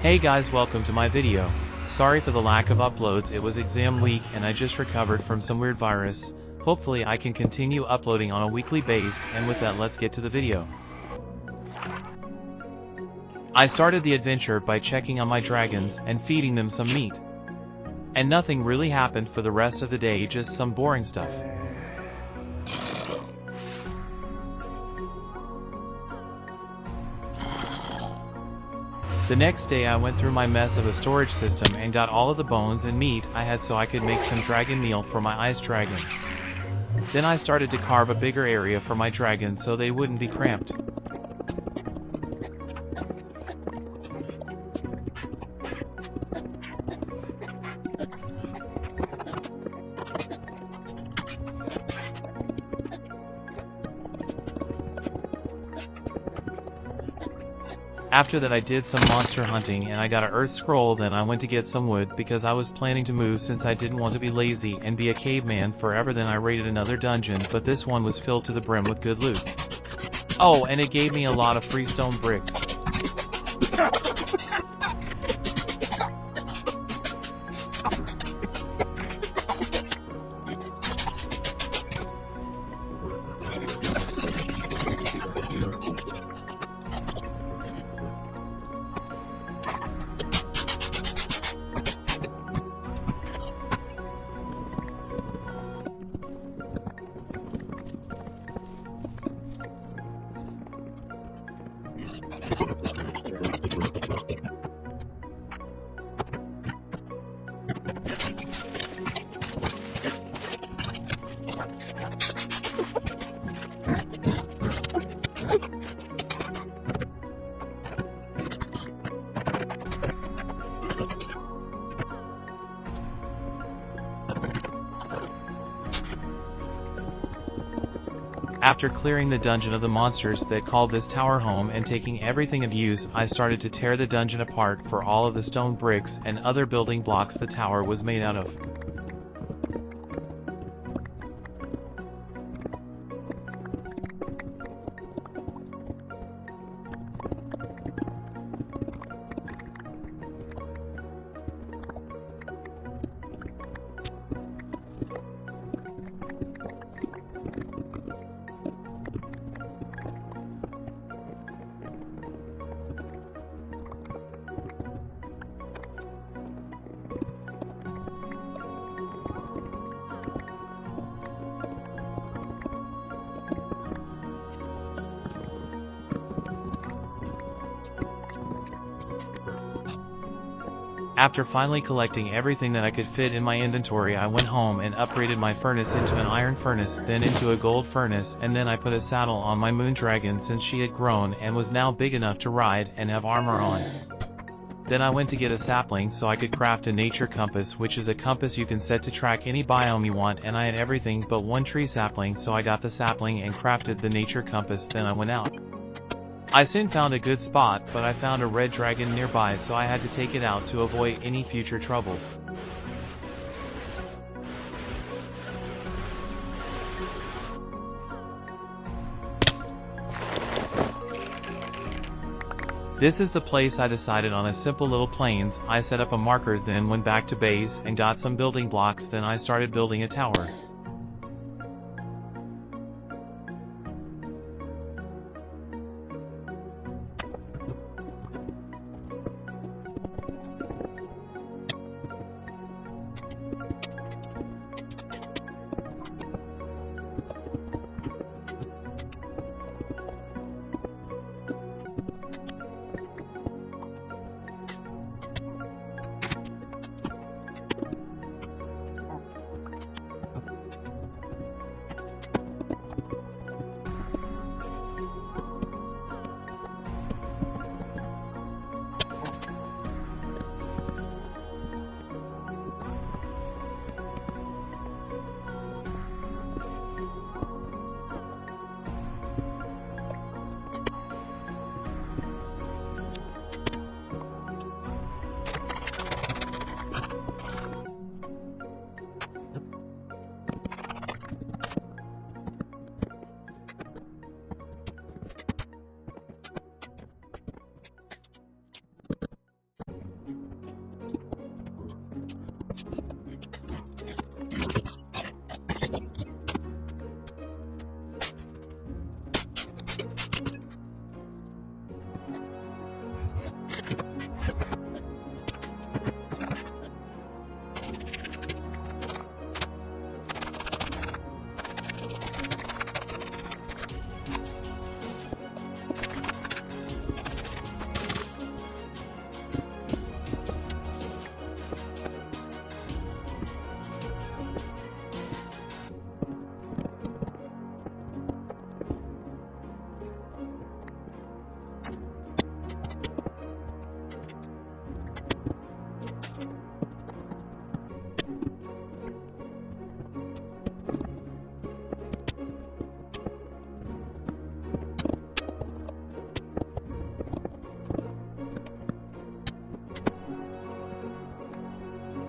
Hey guys, welcome to my video. Sorry for the lack of uploads, it was exam week and I just recovered from some weird virus. Hopefully I can continue uploading on a weekly basis, and with that let's get to the video. I started the adventure by checking on my dragons and feeding them some meat. And nothing really happened for the rest of the day, just some boring stuff. The next day I went through my mess of a storage system and got all of the bones and meat I had so I could make some dragon meal for my ice dragon. Then I started to carve a bigger area for my dragons so they wouldn't be cramped. After that I did some monster hunting and I got an earth scroll. Then I went to get some wood because I was planning to move since I didn't want to be lazy and be a caveman forever. Then I raided another dungeon, but this one was filled to the brim with good loot. Oh, and it gave me a lot of free stone bricks. After clearing the dungeon of the monsters that called this tower home and taking everything of use, I started to tear the dungeon apart for all of the stone bricks and other building blocks the tower was made out of. After finally collecting everything that I could fit in my inventory, I went home and upgraded my furnace into an iron furnace, then into a gold furnace, and then I put a saddle on my moon dragon since she had grown and was now big enough to ride and have armor on. Then I went to get a sapling so I could craft a nature compass, which is a compass you can set to track any biome you want, and I had everything but one tree sapling, so I got the sapling and crafted the nature compass. Then I went out. I soon found a good spot, but I found a red dragon nearby, so I had to take it out to avoid any future troubles. This is the place I decided on, a simple little plains. I set up a marker, then went back to base and got some building blocks. Then I started building a tower.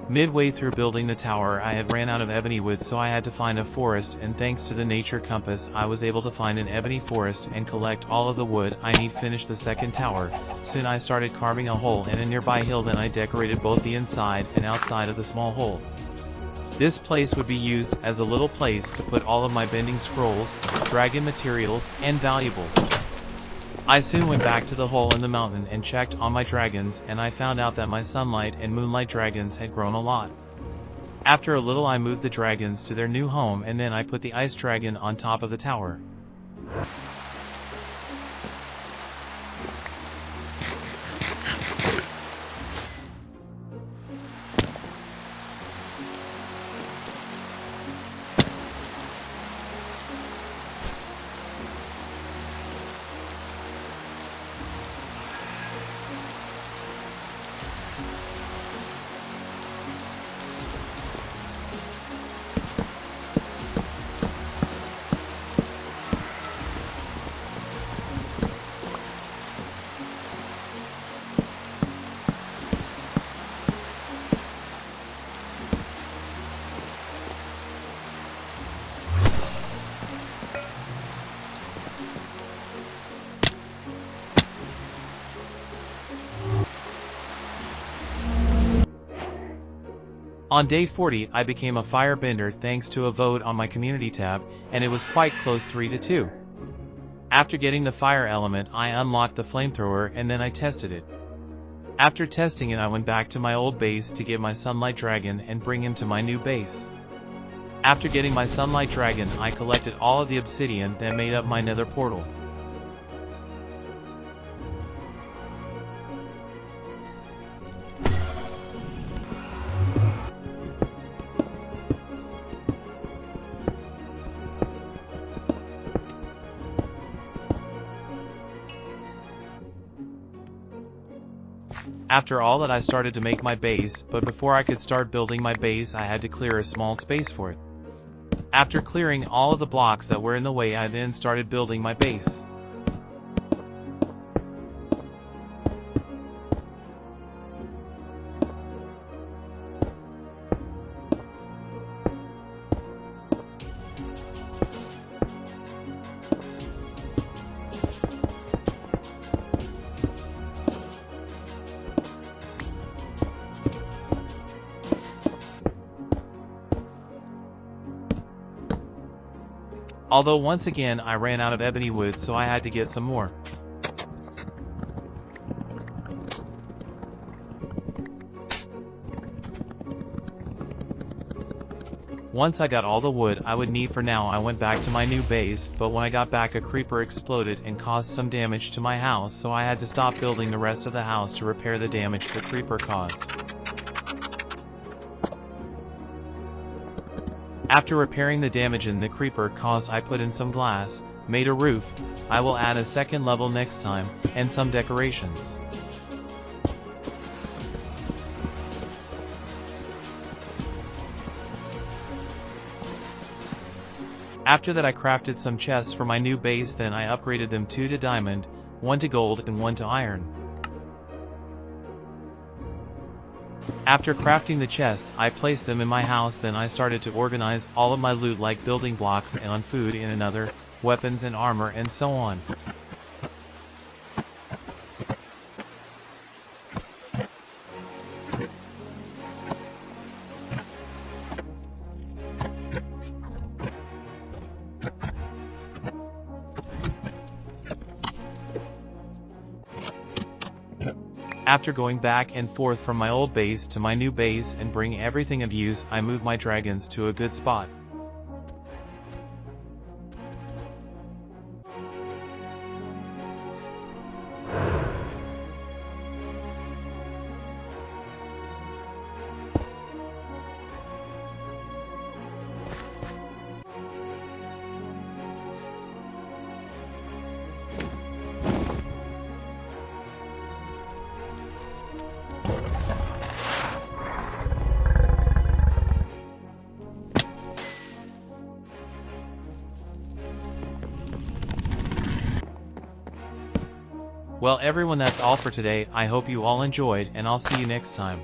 Midway through building the tower I had ran out of ebony wood, so I had to find a forest, and thanks to the nature compass I was able to find an ebony forest and collect all of the wood I need to finish the second tower. Soon I started carving a hole in a nearby hill, then I decorated both the inside and outside of the small hole. This place would be used as a little place to put all of my bending scrolls, dragon materials, and valuables. I soon went back to the hole in the mountain and checked on my dragons, and I found out that my sunlight and moonlight dragons had grown a lot. After a little I moved the dragons to their new home, and then I put the ice dragon on top of the tower. On day 40 I became a firebender thanks to a vote on my community tab, and it was quite close, 3-2. After getting the fire element I unlocked the flamethrower, and then I tested it. After testing it I went back to my old base to get my sunlight dragon and bring him to my new base. After getting my sunlight dragon I collected all of the obsidian that made up my nether portal. After all that I started to make my base, but before I could start building my base I had to clear a small space for it. After clearing all of the blocks that were in the way I then started building my base. Although once again I ran out of ebony wood, so I had to get some more. Once I got all the wood I would need for now, I went back to my new base, but when I got back a creeper exploded and caused some damage to my house, so I had to stop building the rest of the house to repair the damage the creeper caused. After repairing the damage the creeper caused I put in some glass, made a roof, I will add a second level next time, and some decorations. After that I crafted some chests for my new base, then I upgraded them 2 to diamond, 1 to gold and 1 to iron. After crafting the chests, I placed them in my house, then I started to organize all of my loot like building blocks and on food in another, weapons and armor and so on. After going back and forth from my old base to my new base and bring everything of use, I moved my dragons to a good spot. Well everyone, that's all for today. I hope you all enjoyed, and I'll see you next time.